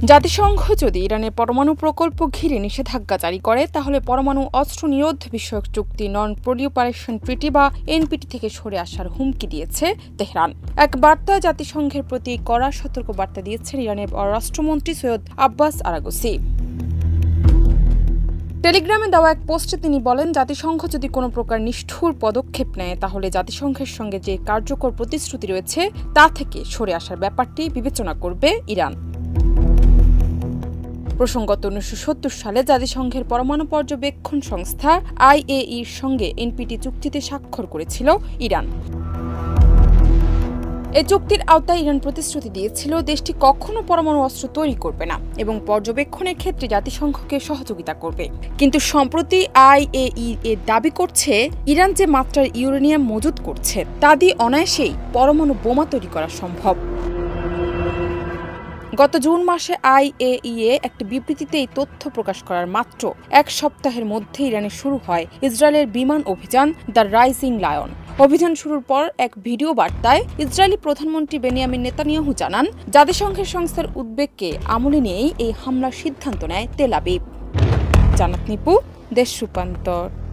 জাতিসংঘ যদি ইরানের পরমাণু প্রকল্প ঘিরে নিষেধাজ্ঞা জারি করে তাহলে পরমাণু অস্ত্র নিরোধ বিষয়ক চুক্তি নন প্রলিফারেশন ট্রিটি বা এনপিটি থেকে সরে আসার হুমকি দিয়েছে তেহরান। এক বার্তায় জাতিসংঘের প্রতি কড়া সতর্কবার্তা দিয়েছেন ইরানের পররাষ্ট্রমন্ত্রী সৈয়দ আব্বাস আরাগচি। টেলিগ্রামে দেওয়া এক পোস্টে তিনি বলেন, জাতিসংঘ যদি কোনো প্রকার নিষ্ঠুর পদক্ষেপ নেয় তাহলে জাতিসংঘের সঙ্গে যে কার্যকর প্রতিশ্রুতি রয়েছে তা থেকে সরে আসার ব্যাপারটি বিবেচনা করবে ইরান। প্রসঙ্গত 1970 সালে জাতিসংঘের পরমাণু পর্যবেক্ষণ সংস্থা IAEAর সঙ্গে এনপিটি চুক্তিতে স্বাক্ষর করেছিল ইরান। এই চুক্তির আওতায় ইরান প্রতিশ্রুতি দিয়েছিল দেশটি কখনো পরমাণু অস্ত্র তৈরি করবে না এবং পর্যবেক্ষণের ক্ষেত্রে জাতিসংঘকে সহযোগিতা করবে। কিন্তু সম্প্রতি IAEA দাবি করছে ইরান যে মাত্রার ইউরেনিয়াম মজুত করছে তা দিয়ে অনায়াসেই পরমাণু বোমা তৈরি করা সম্ভব। গত জুন মাসে IAEA একটি বিবৃতিতে এই তথ্য প্রকাশ করার মাত্র এক সপ্তাহের মধ্যে ইরানে শুরু হয় ইসরায়েলের বিমান অভিযান দ্য রাইজিং লায়ন। অভিযান শুরুর পর এক ভিডিও বার্তায় ইসরায়েলি প্রধানমন্ত্রী বেনিয়ামিন নেতানিয়াহু জানান, জাতিসংঘের সংস্থার উদ্বেগকে আমলে নিয়েই এই হামলার সিদ্ধান্ত নেয় তেল আবিব। জান্নাত নিপু, দেশ রূপান্তর।